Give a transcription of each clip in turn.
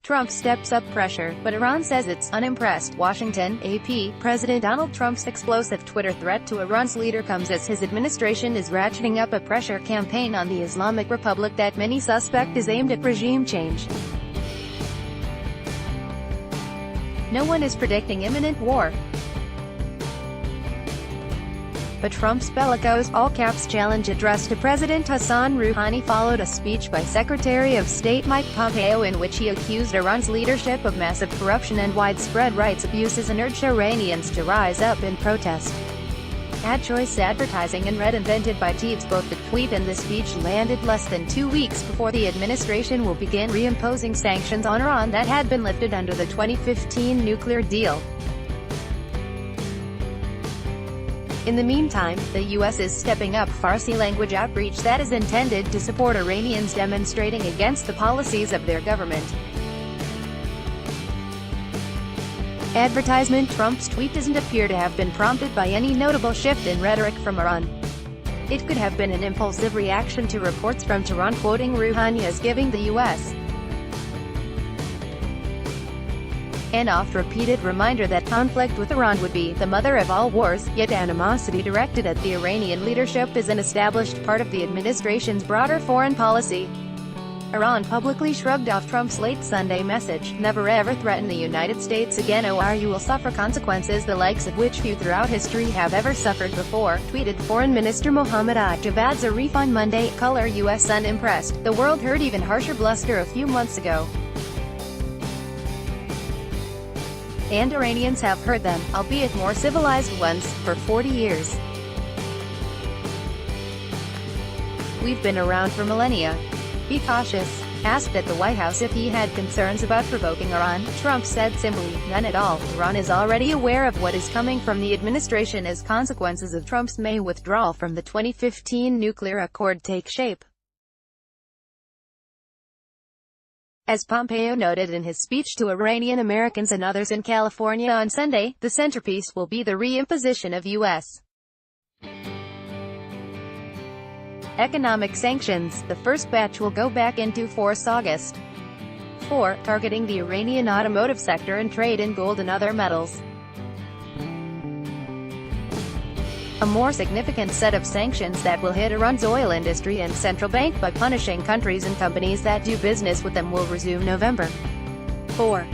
Trump steps up pressure, but Iran says it's unimpressed. Washington, AP. President Donald Trump's explosive Twitter threat to Iran's leader comes as his administration is ratcheting up a pressure campaign on the Islamic Republic that many suspect is aimed at regime change. No one is predicting imminent war, but Trump's bellicose, all-caps challenge address to President Hassan Rouhani followed a speech by Secretary of State Mike Pompeo in which he accused Iran's leadership of massive corruption and widespread rights abuses and urged Iranians to rise up in protest. Ad choice advertising and Red invented by Teeds. Both the tweet and the speech landed less than 2 weeks before the administration will begin reimposing sanctions on Iran that had been lifted under the 2015 nuclear deal. In the meantime, the U.S. is stepping up Farsi language outreach that is intended to support Iranians demonstrating against the policies of their government. Advertisement. Trump's tweet doesn't appear to have been prompted by any notable shift in rhetoric from Iran. It could have been an impulsive reaction to reports from Tehran quoting Rouhani as giving the U.S. an oft-repeated reminder that conflict with Iran would be the mother of all wars, yet animosity directed at the Iranian leadership is an established part of the administration's broader foreign policy. Iran publicly shrugged off Trump's late Sunday message, "Never ever threaten the United States again or you will suffer consequences the likes of which few throughout history have ever suffered before," tweeted Foreign Minister Mohammad Javad Zarif on Monday. Color U.S. unimpressed. The world heard even harsher bluster a few months ago, and Iranians have heard them, albeit more civilized ones, for 40 years. We've been around for millennia. Be cautious. Asked at the White House if he had concerns about provoking Iran, Trump said simply, "None at all." Iran is already aware of what is coming from the administration as consequences of Trump's May withdrawal from the 2015 nuclear accord take shape. As Pompeo noted in his speech to Iranian Americans and others in California on Sunday, the centerpiece will be the reimposition of U.S. economic sanctions. The first batch will go back into force August 4, targeting the Iranian automotive sector and trade in gold and other metals. A more significant set of sanctions that will hit Iran's oil industry and central bank by punishing countries and companies that do business with them will resume November 4.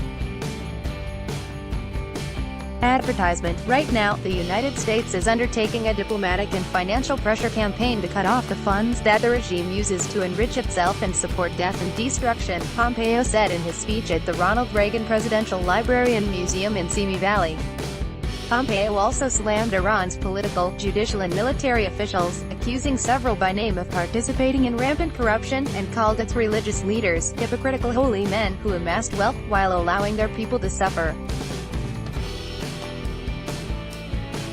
Advertisement. Right now, the United States is undertaking a diplomatic and financial pressure campaign to cut off the funds that the regime uses to enrich itself and support death and destruction, Pompeo said in his speech at the Ronald Reagan Presidential Library and Museum in Simi Valley. Pompeo also slammed Iran's political, judicial and military officials, accusing several by name of participating in rampant corruption, and called its religious leaders hypocritical holy men who amassed wealth while allowing their people to suffer.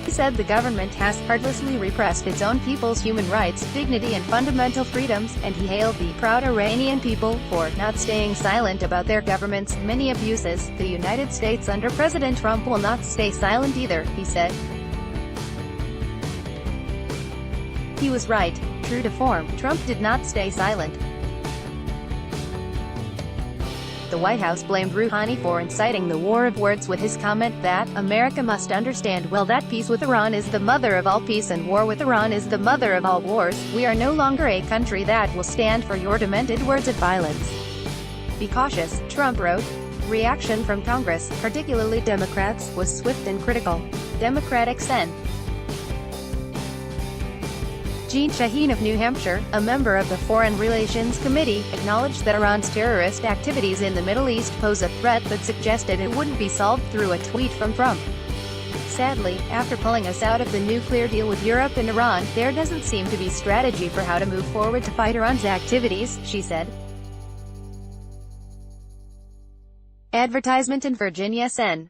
He said the government has heartlessly repressed its own people's human rights, dignity and fundamental freedoms, and he hailed the proud Iranian people for not staying silent about their government's many abuses. The United States under President Trump will not stay silent either, he said. He was right. True to form, Trump did not stay silent. The White House blamed Rouhani for inciting the war of words with his comment that, "America must understand well that peace with Iran is the mother of all peace and war with Iran is the mother of all wars. We are no longer a country that will stand for your demented words of violence. Be cautious," Trump wrote. Reaction from Congress, particularly Democrats, was swift and critical. Democratic Sen. Jean Shaheen of New Hampshire, a member of the Foreign Relations Committee, acknowledged that Iran's terrorist activities in the Middle East pose a threat but suggested it wouldn't be solved through a tweet from Trump. "Sadly, after pulling us out of the nuclear deal with Europe and Iran, there doesn't seem to be strategy for how to move forward to fight Iran's activities," she said. Advertisement in Virginia. Sen.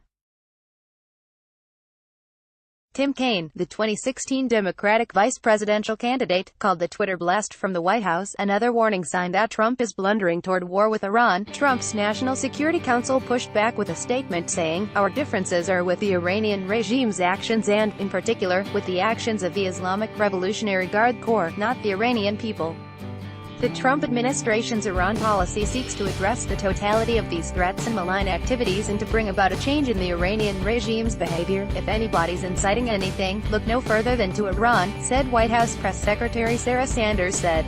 Tim Kaine, the 2016 Democratic vice presidential candidate, called the Twitter blast from the White House another warning sign that Trump is blundering toward war with Iran. Trump's National Security Council pushed back with a statement saying, "Our differences are with the Iranian regime's actions and, in particular, with the actions of the Islamic Revolutionary Guard Corps, not the Iranian people." The Trump administration's Iran policy seeks to address the totality of these threats and malign activities and to bring about a change in the Iranian regime's behavior. If anybody's inciting anything, look no further than to Iran, said White House Press Secretary Sarah Sanders said.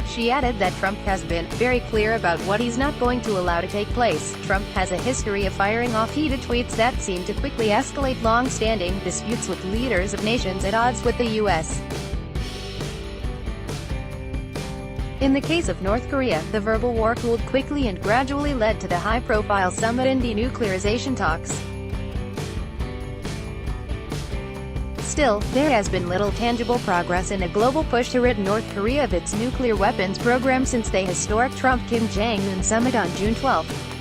She added that Trump has been very clear about what he's not going to allow to take place. Trump has a history of firing off heated tweets that seem to quickly escalate long-standing disputes with leaders of nations at odds with the U.S. In the case of North Korea, the verbal war cooled quickly and gradually led to the high-profile summit and denuclearization talks. Still, there has been little tangible progress in a global push to rid North Korea of its nuclear weapons program since the historic Trump-Kim Jong-un summit on June 12.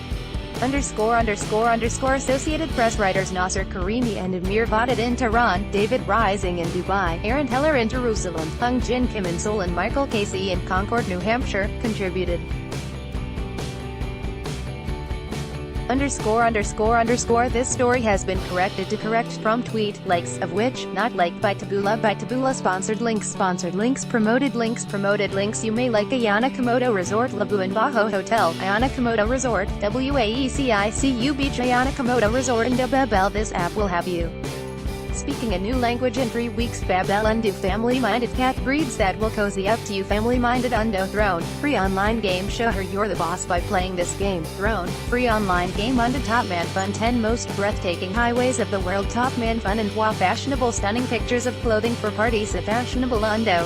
Associated Press writers Nasser Karimi and Amir Vodad in Tehran, David Rising in Dubai, Aaron Heller in Jerusalem, Hung Jin Kim in Seoul and Michael Casey in Concord, New Hampshire, contributed. This story has been corrected to correct Trump tweet, likes, of which, not liked by Taboola sponsored links promoted links you may like Ayana Komodo Resort Labuan Bajo Hotel, Ayana Komodo Resort, WAECICU Beach Ayana Komodo Resort in Babel. This app will have you speaking a new language in 3 weeks. Babel Undo family-minded cat breeds that will cozy up to you. Family-minded Undo Throne, free online game. Show her you're the boss by playing this game. Throne, free online game. Undo Top Man Fun. 10 most breathtaking highways of the world. Top Man Fun and wow fashionable stunning pictures of clothing for parties at fashionable Undo.